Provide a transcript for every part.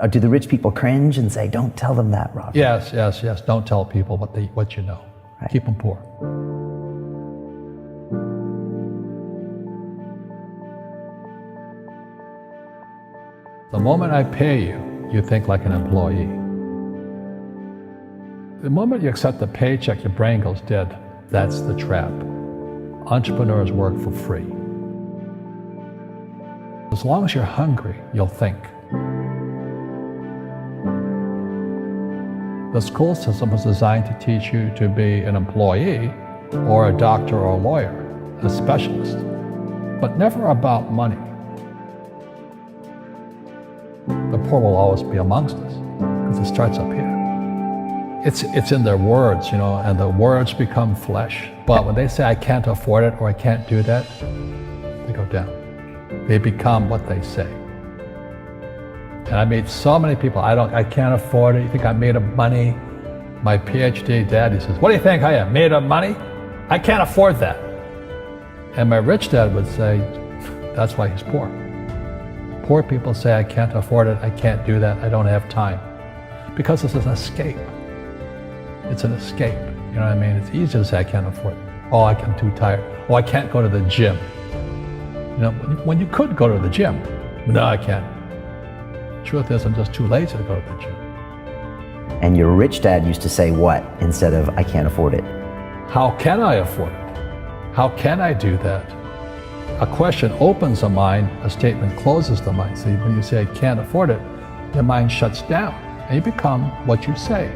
Or do the rich people cringe and say, don't tell them that, Robert? Yes. Don't tell people what you know. Right. Keep them poor. The moment I pay you, you think like an employee. The moment you accept a paycheck, your brain goes dead. That's the trap. Entrepreneurs work for free. As long as you're hungry, you'll think. The school system was designed to teach you to be an employee or a doctor or a lawyer, a specialist, but never about money. The poor will always be amongst us because it starts up here. It's in their words, and the words become flesh. But when they say, I can't afford it or I can't do that, they go down. They become what they say. And I meet so many people, I can't afford it. You think I'm made of money? My PhD dad, he says, what do you think I am, made of money? I can't afford that. And my rich dad would say, that's why he's poor. Poor people say, I can't afford it, I can't do that, I don't have time. Because it's an escape. It's an escape, you know what I mean? It's easy to say, I can't afford it. Oh, I'm too tired. Oh, I can't go to the gym. When you could go to the gym. No, I can't. Truth is, I'm just too lazy to go to the gym. And your rich dad used to say what instead of, I can't afford it? How can I afford it? How can I do that? A question opens the mind, a statement closes the mind. See, when you say, I can't afford it, your mind shuts down, and you become what you say.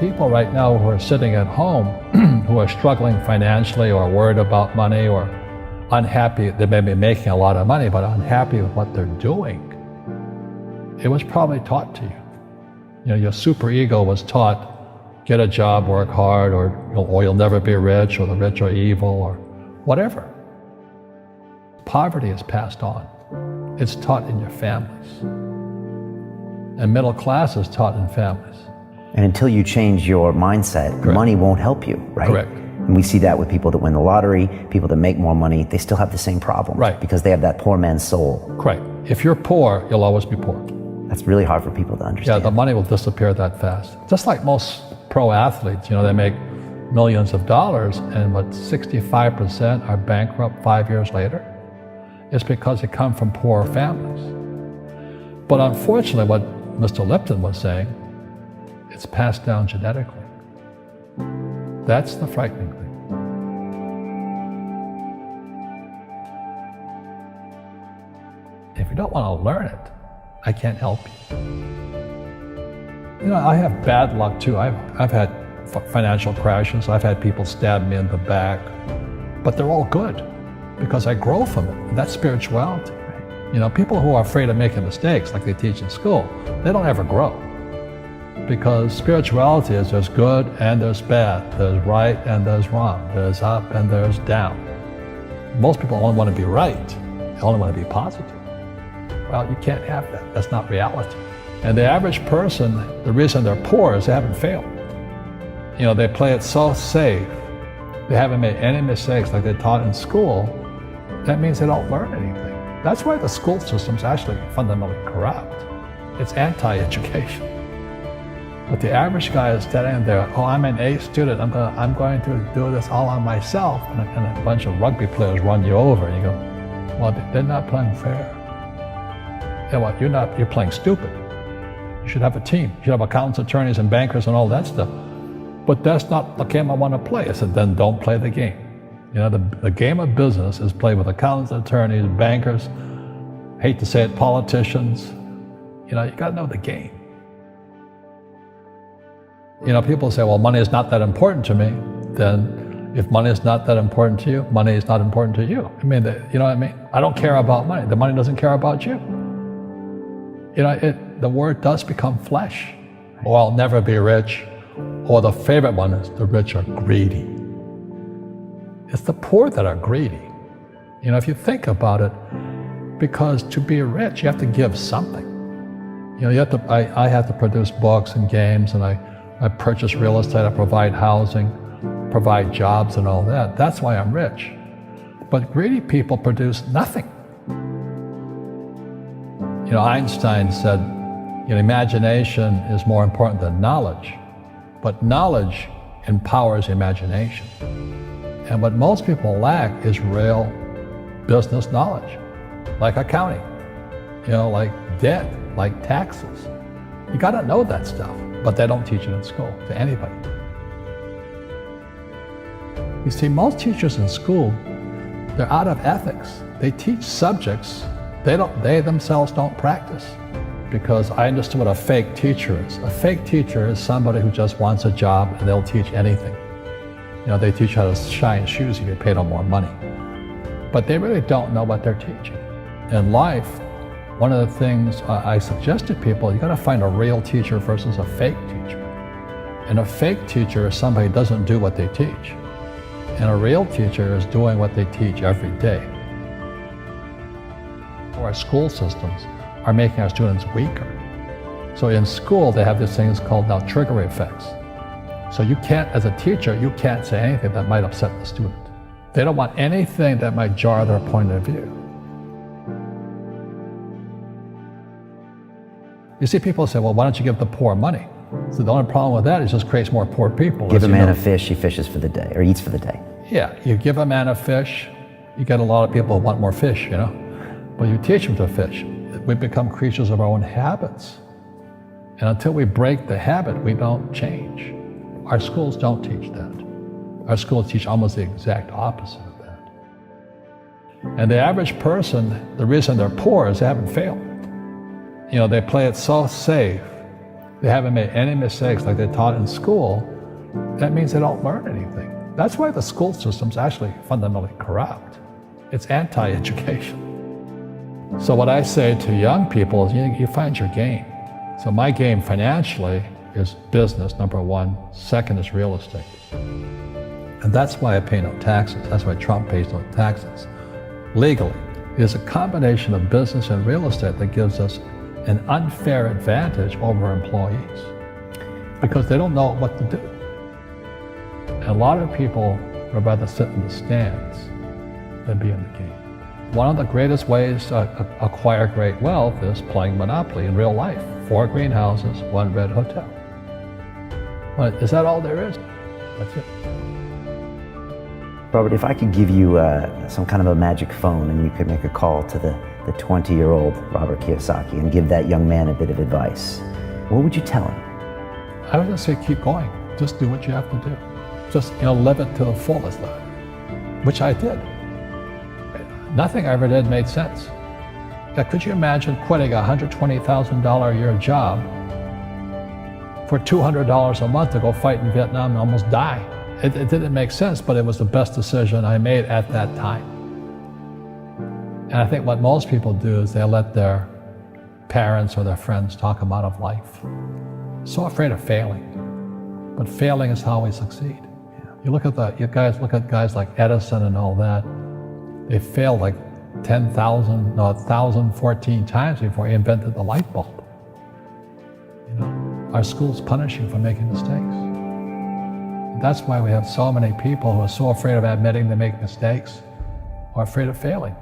People right now who are sitting at home, who are struggling financially or worried about money or unhappy, they may be making a lot of money, but unhappy with what they're doing. It was probably taught to you. Your superego was taught, get a job, work hard, or you'll never be rich, or the rich are evil, or whatever. Poverty is passed on. It's taught in your families. And middle class is taught in families. And until you change your mindset, Correct. Money won't help you, right? Correct. And we see that with people that win the lottery, people that make more money, they still have the same problem. Right. Because they have that poor man's soul. Correct. If you're poor, you'll always be poor. That's really hard for people to Yeah, understand. the money will disappear that fast. Just like most pro athletes, they make millions of dollars, and 65% are bankrupt 5 years later. It's because they come from poor families. But unfortunately, what Mr. Lipton was saying, it's passed down genetically. That's the frightening thing. If you don't want to learn it, I can't help you. I have bad luck too. I've had financial crashes. I've had people stab me in the back, but they're all good because I grow from it. And that's spirituality. People who are afraid of making mistakes, like they teach in school, they don't ever grow. Because spirituality is there's good and there's bad, there's right and there's wrong, there's up and there's down. Most people only want to be right, they only want to be positive. Well, you can't have that, that's not reality. And the average person, the reason they're poor is they haven't failed. They play it so safe, they haven't made any mistakes like they taught in school. That means they don't learn anything. That's why the school system's actually fundamentally corrupt. It's anti-education. But the average guy is standing there, oh, I'm an A student, I'm going to do this all on myself, and a bunch of rugby players run you over, and you go, well, they're not playing fair. You're playing stupid. You should have a team. You should have accountants, attorneys, and bankers, and all that stuff. But that's not the game I want to play. I said, then don't play the game. The game of business is played with accountants, attorneys, bankers, hate to say it, politicians. You got to know the game. People say, well, money is not that important to me. Then if money is not that important to you, money is not important to you. You know what I mean? I don't care about money. The money doesn't care about you. The word does become flesh. Oh, I'll never be rich. Or the favorite one is the rich are greedy. It's the poor that are greedy. If you think about it, because to be rich, you have to give something. I have to produce books and games, and I purchase real estate, I provide housing, provide jobs and all that. That's why I'm rich. But greedy people produce nothing. You know, Einstein said, you know, imagination is more important than knowledge, but knowledge empowers imagination. And what most people lack is real business knowledge, like accounting, you know, like debt, like taxes. You gotta know that stuff, but they don't teach it in school to anybody. You see, most teachers in school, they're out of ethics. They teach subjects they themselves don't practice. Because I understood what a fake teacher is. A fake teacher is somebody who just wants a job and they'll teach anything. You know, they teach how to shine shoes if you pay them more money. But they really don't know what they're teaching. In life, one of the things I suggest to people, you gotta find a real teacher versus a fake teacher. And a fake teacher is somebody who doesn't do what they teach. And a real teacher is doing what they teach every day. Our school systems are making our students weaker. So in school, they have these things called now trigger effects. So you can't, as a teacher, you can't say anything that might upset the student. They don't want anything that might jar their point of view. You see people say, well, why don't you give the poor money? So the only problem with that is it just creates more poor people. Give a man a fish, he fishes for the day, or eats for the day. Yeah, you give a man a fish, you get a lot of people who want more fish, you know? But you teach them to fish. We become creatures of our own habits. And until we break the habit, we don't change. Our schools don't teach that. Our schools teach almost the exact opposite of that. And the average person, the reason they're poor is they haven't failed. You know, they play it so safe. They haven't made any mistakes like they taught in school. That means they don't learn anything. That's why the school system's actually fundamentally corrupt. It's anti-education. So what I say to young people is you find your game. So my game financially is business, number one. Second is real estate. And that's why I pay no taxes. That's why Trump pays no taxes. Legally, it is a combination of business and real estate that gives us an unfair advantage over employees because they don't know what to do. And a lot of people would rather sit in the stands than be in the game. One of the greatest ways to acquire great wealth is playing Monopoly in real life. 4 greenhouses, 1 red hotel. But is that all there is? That's it. Robert, if I could give you some kind of a magic phone and you could make a call to the 20-year-old Robert Kiyosaki and give that young man a bit of advice, what would you tell him? I would just say keep going. Just do what you have to do. Just, you know, live it to the fullest, which I did. Nothing I ever did made sense. Now, could you imagine quitting a $120,000 a year job for $200 a month to go fight in Vietnam and almost die? It didn't make sense, but it was the best decision I made at that time. And I think what most people do is they let their parents or their friends talk them out of life. So afraid of failing. But failing is how we succeed. You look at guys like Edison and all that. They failed like 1,014 times before he invented the light bulb. You know, our schools punish you for making mistakes. And that's why we have so many people who are so afraid of admitting they make mistakes or afraid of failing.